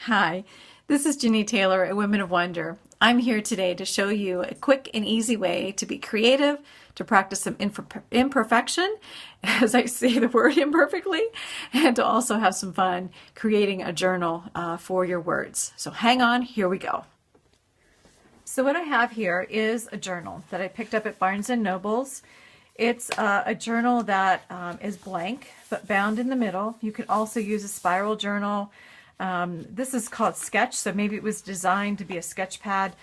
Hi, this is Ginny Taylor at Women of Wonder. I'm here today to show you a quick and easy way to be creative, to practice some imperfection, as I say the word imperfectly, and to also have some fun creating a journal for your words. So hang on, here we go. So what I have here is a journal that I picked up at Barnes & Noble's. It's a journal that is blank but bound in the middle. You can also use a spiral journal. This is called Sketch, so maybe it was designed to be a sketch pad.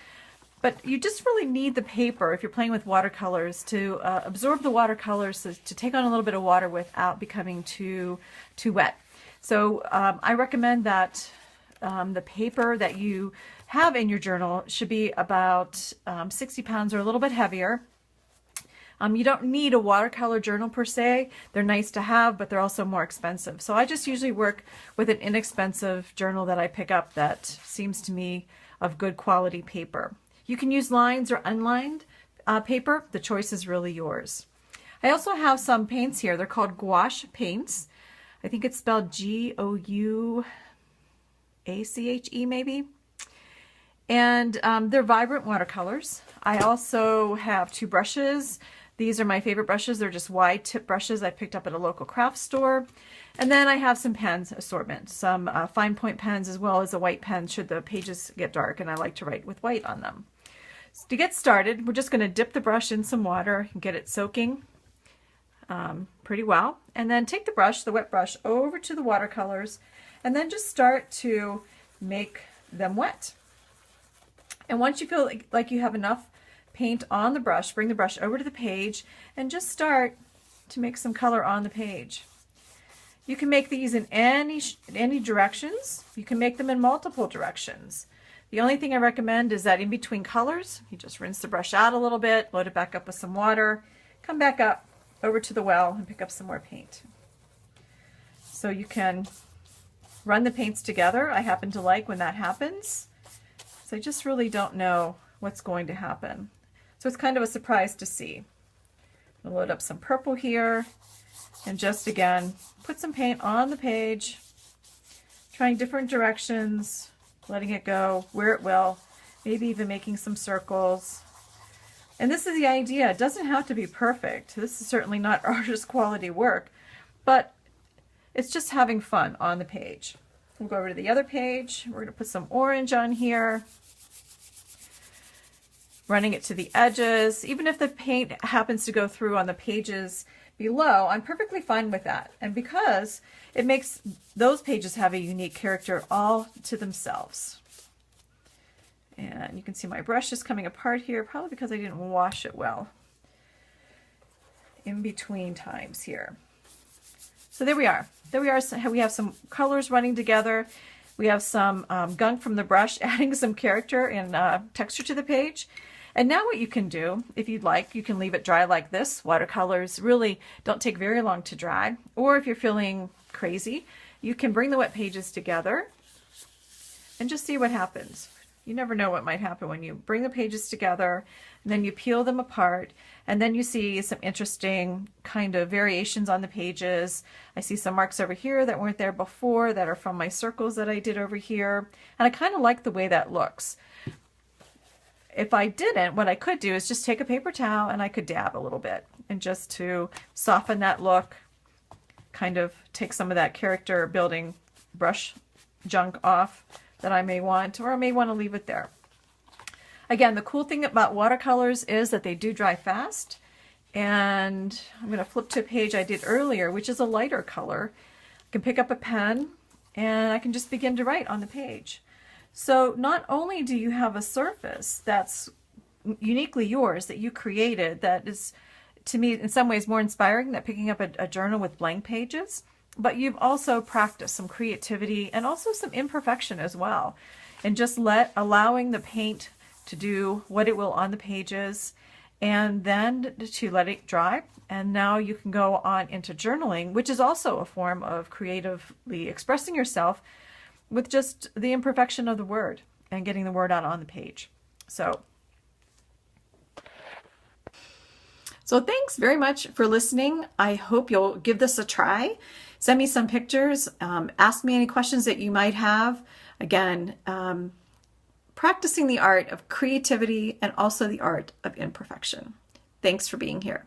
But you just really need the paper if you're playing with watercolors to absorb the watercolors, so to take on a little bit of water without becoming too wet. So I recommend that the paper that you have in your journal should be about 60 pounds or a little bit heavier. You don't need a watercolor journal per se. They're nice to have, but they're also more expensive. So I just usually work with an inexpensive journal that I pick up that seems to me of good quality paper. You can use lines or unlined paper. The choice is really yours. I also have some paints here. They're called gouache paints. I think it's spelled G-O-U-A-C-H-E maybe. And they're vibrant watercolors. I also have two brushes. These are my favorite brushes. They're just wide tip brushes I picked up at a local craft store. And then I have some pens assortment, some fine point pens as well as a white pen should the pages get dark, and I like to write with white on them. So to get started, we're just going to dip the brush in some water and get it soaking pretty well. And then take the brush, the wet brush, over to the watercolors and then just start to make them wet. And once you feel like you have enough paint on the brush, bring the brush over to the page and just start to make some color on the page. You can make these in any directions. You can make them in multiple directions. The only thing I recommend is that in between colors, you just rinse the brush out a little bit, load it back up with some water, come back up over to the well and pick up some more paint. So you can run the paints together. I happen to like when that happens. So I just really don't know what's going to happen. So it's kind of a surprise to see. I'll load up some purple here and just again put some paint on the page, trying different directions, letting it go where it will, maybe even making some circles. And this is the idea. It doesn't have to be perfect. This is certainly not artist quality work, but it's just having fun on the page. We'll go over to the other page. We're going to put some orange on here, running it to the edges. Even if the paint happens to go through on the pages below, I'm perfectly fine with that. And because it makes those pages have a unique character all to themselves. And you can see my brush is coming apart here, probably because I didn't wash it well in between times here. So there we are. There we are. We have some colors running together. We have some gunk from the brush adding some character and texture to the page. And now what you can do, if you'd like, you can leave it dry like this. Watercolors really don't take very long to dry. Or if you're feeling crazy, you can bring the wet pages together and just see what happens. You never know what might happen when you bring the pages together and then you peel them apart and then you see some interesting kind of variations on the pages. I see some marks over here that weren't there before that are from my circles that I did over here. And I kind of like the way that looks. If I didn't, what I could do is just take a paper towel and I could dab a little bit and just to soften that look, kind of take some of that character building brush junk off that I may want, or I may want to leave it there. Again, the cool thing about watercolors is that they do dry fast. And I'm going to flip to a page I did earlier, which is a lighter color. I can pick up a pen and I can just begin to write on the page. So not only do you have a surface that's uniquely yours, that you created, that is, to me, in some ways more inspiring than picking up a journal with blank pages, but you've also practiced some creativity and also some imperfection as well. And just allowing the paint to do what it will on the pages and then to let it dry. And now you can go on into journaling, which is also a form of creatively expressing yourself with just the imperfection of the word and getting the word out on the page. So thanks very much for listening. I hope you'll give this a try. Send me some pictures. Ask me any questions that you might have. Again, practicing the art of creativity and also the art of imperfection. Thanks for being here.